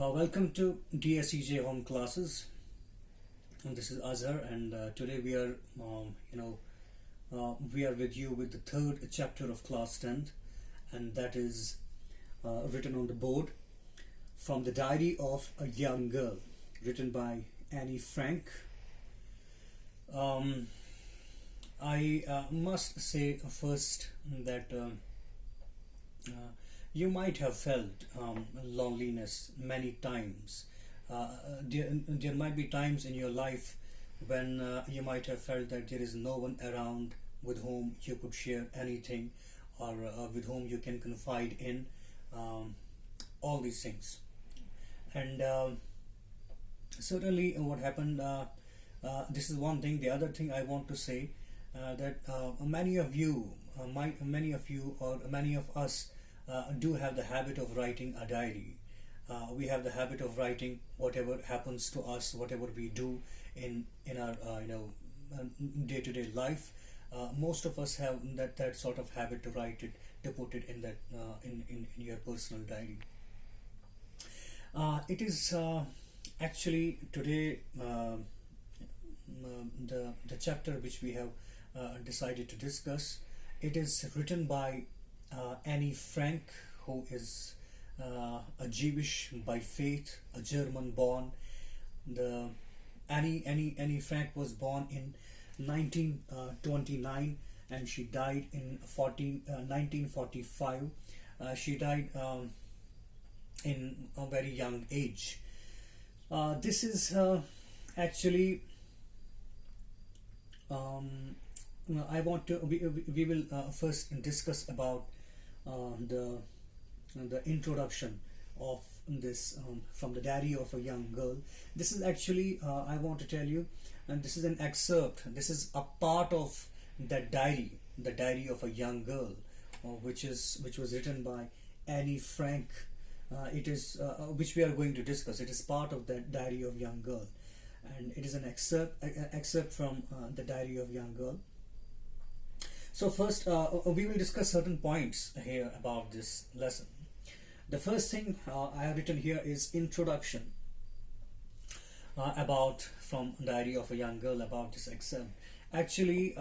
Welcome to DSEJ Home Classes. And this is Azhar, and today we are with you with the third chapter of Class 10th, and that is written on the board from the Diary of a Young Girl, written by Annie Frank. I must say first that you might have felt loneliness many times. There might be times in your life when you might have felt that there is no one around with whom you could share anything, or with whom you can confide in all these things. And certainly, what happened, this is one thing. The other thing I want to say that many of you, many of you, or many of us do have the habit of writing a diary. We have the habit of writing whatever happens to us, whatever we do in our day-to-day life. Most of us have that sort of habit to write it, to put it in that in your personal diary. It is actually today the chapter which we have decided to discuss. It is written by Annie Frank, who is a Jewish by faith, a German born. The Annie Frank was born in 1929, and she died in 1945. She died in a very young age. This is actually I want to we will first discuss about the introduction of this from the Diary of a Young Girl. This is actually I want to tell you, and this is an excerpt. This is a part of that diary, the Diary of a Young Girl, which was written by Annie Frank. It is which we are going to discuss. It is part of the Diary of Young Girl, and it is an excerpt from the Diary of Young Girl. So first, we will discuss certain points here about this lesson. The first thing I have written here is introduction about from Diary of a Young Girl, about this excerpt. Actually,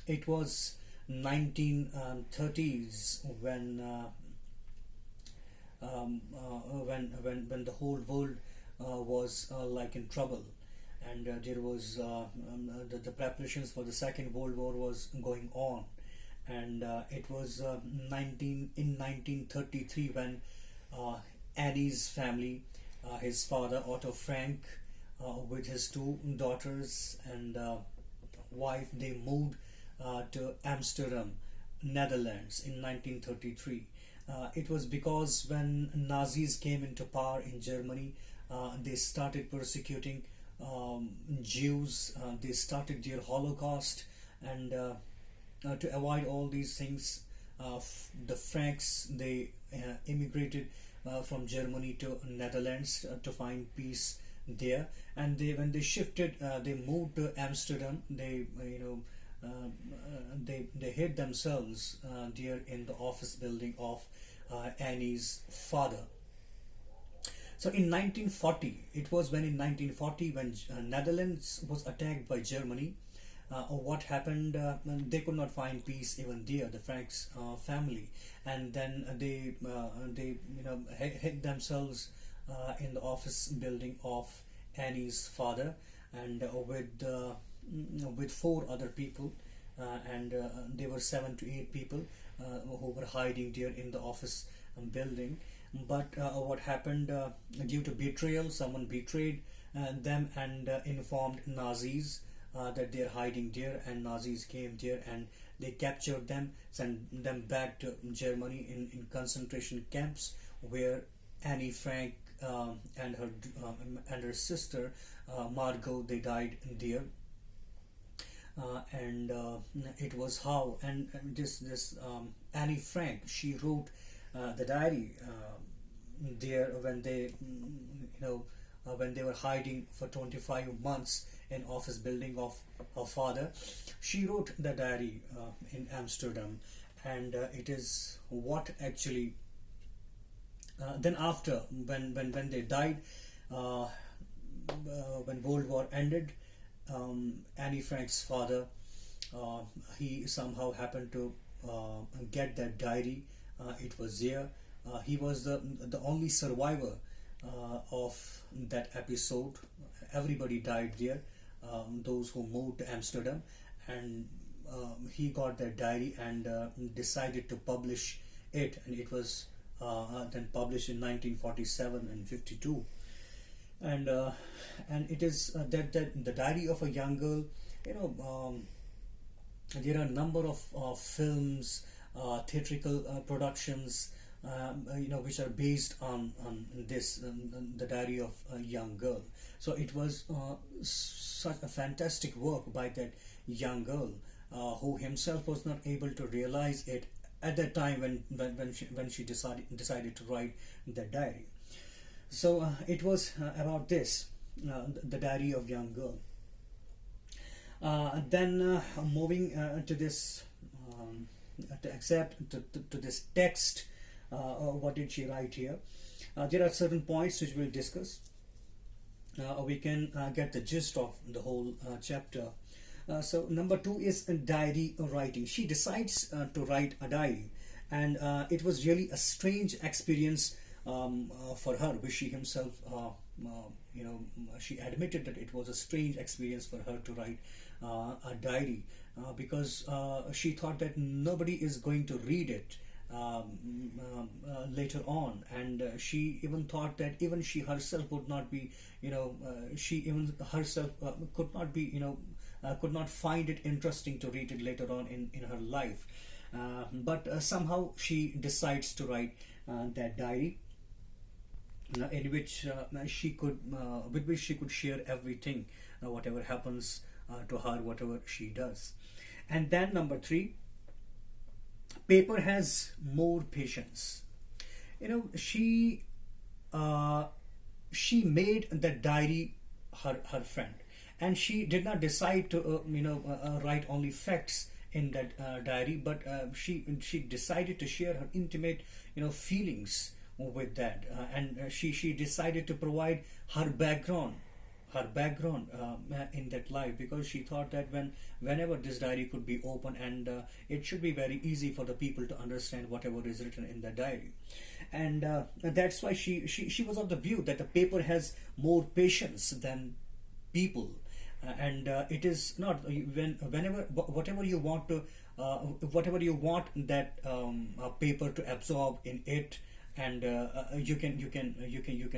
it was 1930s when the whole world was like in trouble, and there was the preparations for the Second World War was going on, and it was 1933 when Annie's family, his father Otto Frank, with his two daughters and wife, they moved to Amsterdam, Netherlands in 1933. It was because when Nazis came into power in Germany, they started persecuting Jews. They started their Holocaust, and to avoid all these things, the Franks, they immigrated from Germany to Netherlands to find peace there. And when they shifted, they moved to Amsterdam. They hid themselves there in the office building of Annie's father. So in 1940, it was when in 1940 when Netherlands was attacked by Germany. What happened? They could not find peace even there, the Franks family, and then they hid themselves in the office building of Annie's father, and with four other people, and there were 7 to 8 people who were hiding there in the office building. But what happened, due to betrayal, someone betrayed them and informed Nazis that they're hiding there, and Nazis came there and they captured them, sent them back to Germany in concentration camps, where Annie Frank and her sister Margot, they died there. And it was how, and this Annie Frank, she wrote the diary there when they when they were hiding for 25 months in office building of her father. She wrote the diary in Amsterdam, and it is what actually then after when they died, uh, when World War ended, Annie Frank's father, uh, he somehow happened to get that diary. It was there. He was the only survivor of that episode. Everybody died there. Those who moved to Amsterdam, and he got that diary and decided to publish it, and it was then published in 1947 and 52. And it is that the diary of a young girl. You know, there are a number of films, theatrical productions, which are based on this, the diary of a young girl. So it was such a fantastic work by that young girl, who himself was not able to realize it at that time when she decided to write that diary. So it was about this, the diary of young girl. Then moving to this, to accept to this text, what did she write here? There are certain points which we'll discuss. We can get the gist of the whole chapter. So number 2 is diary writing. She decides to write a diary, and it was really a strange experience for her, which she himself, she admitted that it was a strange experience for her to write a diary, because she thought that nobody is going to read it later on, and she even thought that even she herself would not be, she even herself could not be, could not find it interesting to read it later on in her life. But somehow she decides to write that diary, in which she could, with which she could share everything, whatever happens to her, whatever she does. And then number 3, paper has more patience. She made the diary her friend, and she did not decide to write only facts in that diary, but she decided to share her intimate feelings with that, and she decided to provide her background in that life, because she thought that whenever this diary could be open, and it should be very easy for the people to understand whatever is written in the diary. And that's why she was of the view that the paper has more patience than people. And it is not, whenever whatever you want to whatever you want that paper to absorb in it, and you can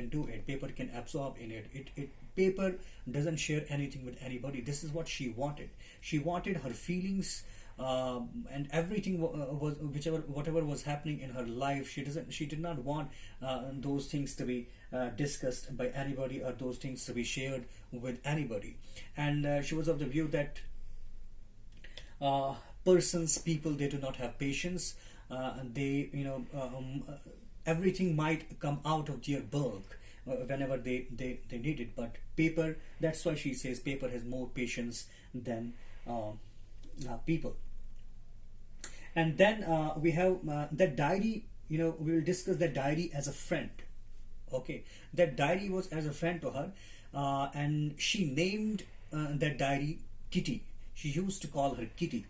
do it. Paper can absorb in it. Paper doesn't share anything with anybody. This is what she wanted. She wanted her feelings, and everything was whatever was happening in her life. She did not want those things to be discussed by anybody, or those things to be shared with anybody. And she was of the view that people, they do not have patience. They everything might come out of their bulk whenever they need it. But paper, that's why she says paper has more patience than people. And then we have that diary. We will discuss that diary as a friend. Okay, that diary was as a friend to her, and she named that diary Kitty. She used to call her Kitty.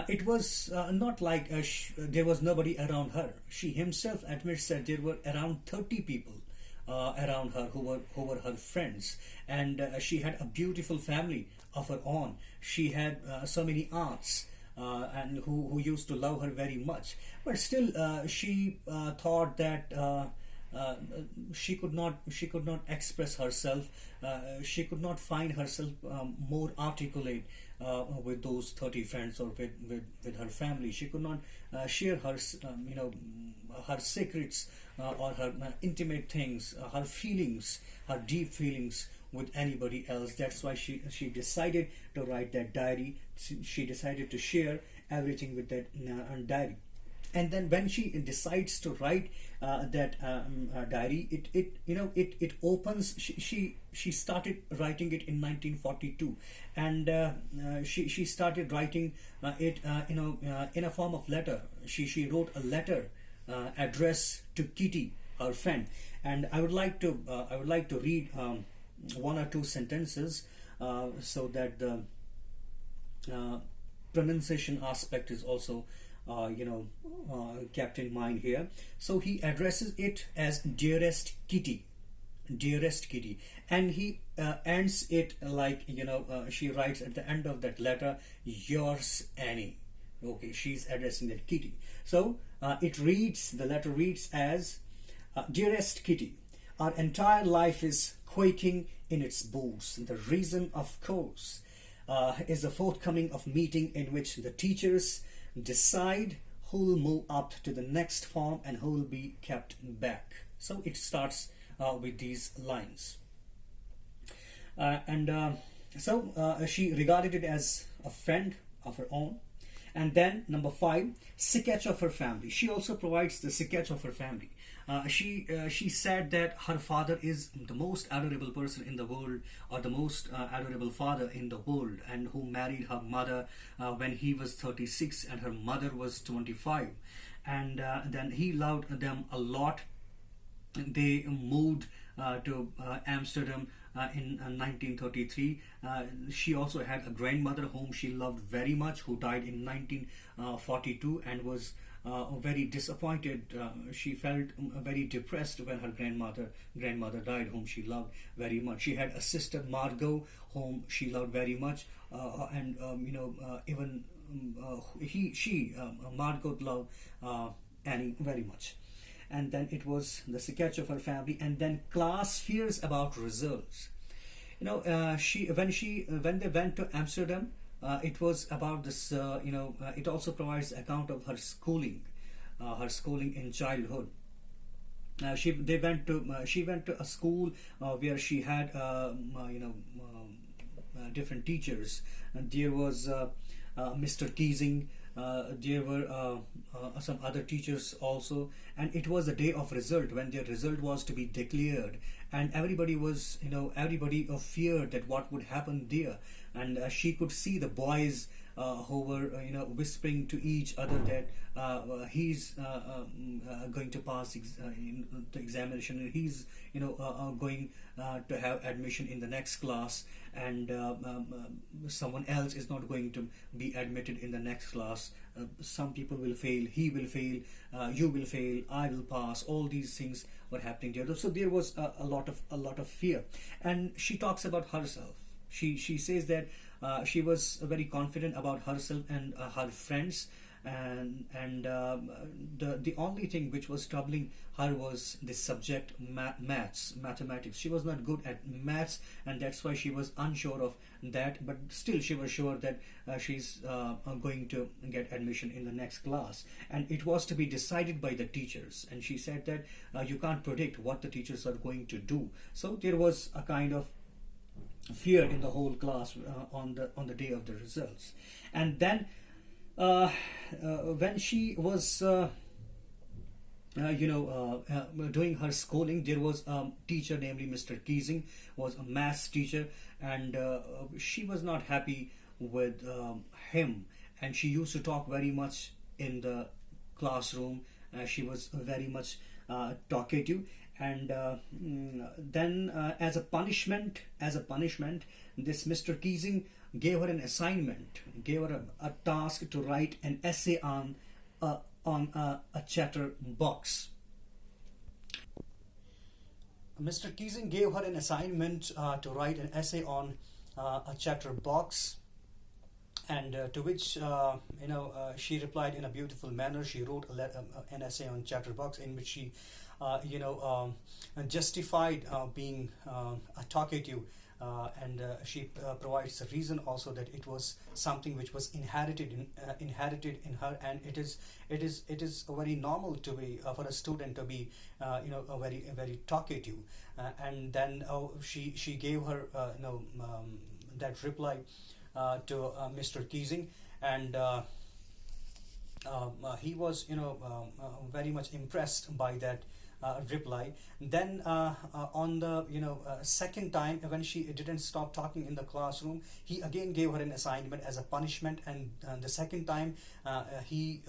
It was not like there was nobody around her. She himself admits that there were around 30 people around her who were her friends, and she had a beautiful family of her own. She had so many aunts, and who used to love her very much. But still, she thought that she could not express herself. She could not find herself more articulate with those 30 friends, or with her family. She could not share her her secrets, or her intimate things, her feelings, her deep feelings with anybody else. That's why she decided to write that diary. She decided to share everything with that diary. And then when she decides to write that diary, it opens. She started writing it in 1942, and she started writing it in a form of letter. She wrote a letter address to Kitty, her friend. And I would like to read one or two sentences so that the uh, pronunciation aspect is also kept in mind here. So he addresses it as dearest Kitty, dearest Kitty, and he ends it like, she writes at the end of that letter, yours Annie. Okay, she's addressing that Kitty. So the letter reads as, dearest Kitty, our entire life is quaking in its boots. The reason, of course, is the forthcoming of meeting in which the teachers decide who will move up to the next form and who will be kept back. So it starts with these lines. And she regarded it as a friend of her own. And then number 5, sketch of her family. She also provides the sketch of her family. She said that her father is the most adorable person in the world, or the most adorable father in the world, and who married her mother when he was 36 and her mother was 25. And then he loved them a lot. They moved to Amsterdam in 1933. She also had a grandmother whom she loved very much, who died in 1942 and was very disappointed. She felt very depressed when her grandmother died, whom she loved very much. She had a sister, Margot, whom she loved very much, and even Margot loved Annie very much. And then it was the sketch of her family, and then class fears about results. When they went to Amsterdam, it was about this. It also provides account of her schooling in childhood. She went to a school where she had different teachers. And there was Mr. Keesing. There were some other teachers also, and it was the day of result, when their result was to be declared, and everybody feared that what would happen there. And she could see the boys who were whispering to each other that he's going to pass the examination, and he's going to have admission in the next class, and someone else is not going to be admitted in the next class. Some people will fail, he will fail, you will fail, I will pass. All these things were happening there. So there was a lot of fear. And she talks about herself. She says that she was very confident about herself and her friends, and the only thing which was troubling her was the subject mathematics. She was not good at maths, and that's why she was unsure of that, but still she was sure that she's going to get admission in the next class, and it was to be decided by the teachers. And she said that you can't predict what the teachers are going to do. So there was a kind of fear in the whole class on the day of the results. And then when she was doing her schooling, there was a teacher, namely Mr. Keesing, was a maths teacher, and she was not happy with him, and she used to talk very much in the classroom. She was very much talkative, and then as a punishment, this Mr. Keesing gave her an assignment, gave her a task to write an essay on a chatterbox. Mr. Keesing gave her an assignment to write an essay on a chatterbox, and to which she replied in a beautiful manner. She wrote an essay on chatterbox in which she justified being a talkative, and she provides a reason also that it was something which was inherited in her, and it is very normal to be for a student to be a very talkative, and then she gave her that reply to Mr. Keesing, and he was very much impressed by that reply. Then on the second time, when she didn't stop talking in the classroom, he again gave her an assignment as a punishment. And the second time, he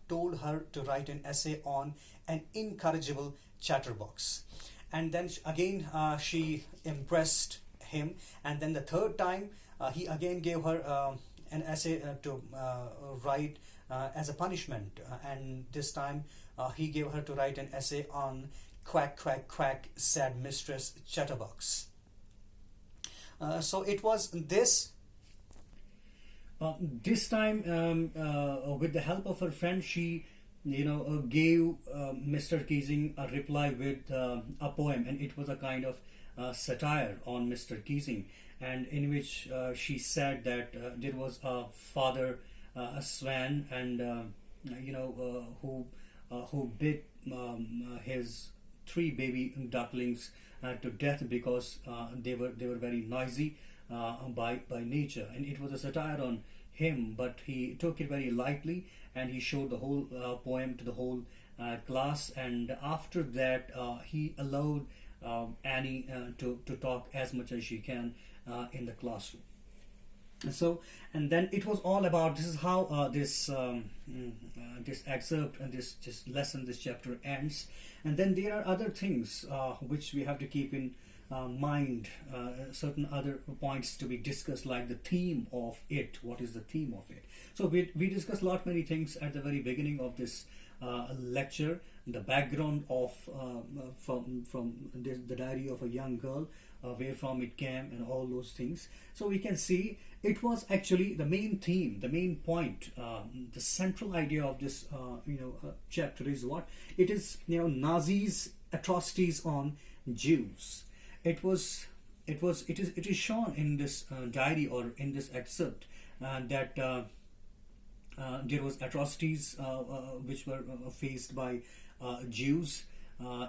told her to write an essay on an incorrigible chatterbox. And then again she impressed him. And then the third time, he again gave her an essay to write as a punishment. And this time he gave her to write an essay on quack quack quack sad mistress chatterbox. So it was this. This time, with the help of her friend, she gave Mr. Keesing a reply with a poem, and it was a kind of satire on Mr. Keesing, and in which she said that there was a father, a swan, and who bit his three baby ducklings to death because they were very noisy by nature, and it was a satire on him, but he took it very lightly, and he showed the whole poem to the whole class. And after that, he allowed Annie to talk as much as she can in the classroom. So, and then it was all about, this is how this excerpt and this lesson, this chapter ends. And then there are other things which we have to keep in mind, certain other points to be discussed, like the theme of it. What is the theme of it? So we discussed many things at the very beginning of this lecture. The background of from the diary of a young girl, where from it came, and all those things. So we can see it was actually the main theme, the main point, the central idea of this chapter is what it is. Nazis' atrocities on Jews. It is shown in this diary, or in this excerpt, that there was atrocities which were faced by Jews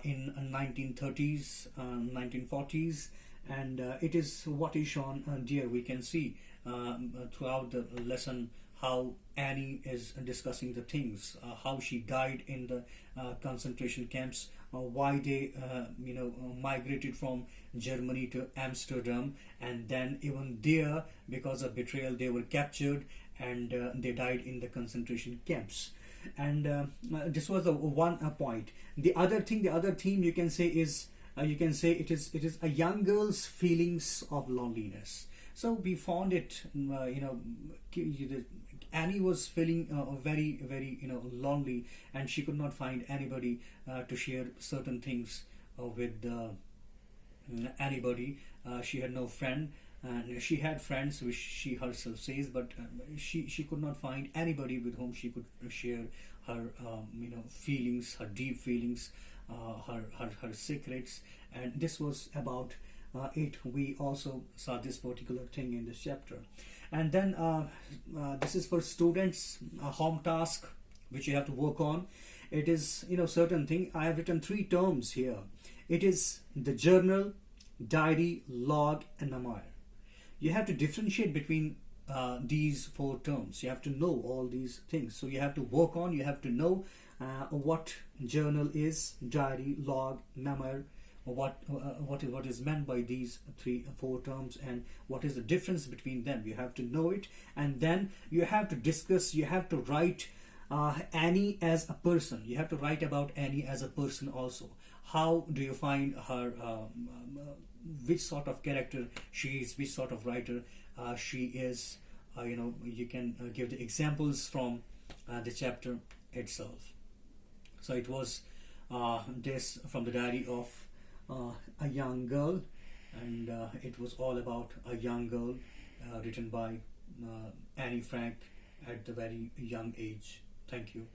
in 1930s, 1940s, and it is what is shown here. We can see throughout the lesson how Annie is discussing the things, how she died in the concentration camps, why they migrated from Germany to Amsterdam, and then even there, because of betrayal, they were captured, and they died in the concentration camps. And this was the one point. The other theme you can say is it is a young girl's feelings of loneliness. So we found it, Annie was feeling very, very lonely, and she could not find anybody to share certain things with anybody. She had no friend, and she had friends, which she herself says, but she could not find anybody with whom she could share her feelings, her deep feelings, her secrets. And this was about it. We also saw this particular thing in this chapter. And then this is for students, a home task which you have to work on. It is certain thing. I have written 3 terms here. It is the journal, diary, log, and memoir. You have to differentiate between these 4 terms. You have to know all these things. So you have to work on, you have to know what journal is, diary, log, memoir, what is meant by these 4 terms, and what is the difference between them. You have to know it, and then you have to discuss, you have to write Annie as a person. You have to write about Annie as a person also. How do you find her, which sort of character she is, which sort of writer she is. You can give the examples from the chapter itself. So it was this from the diary of a young girl, and it was all about a young girl, written by Annie Frank at the very young age. Thank you.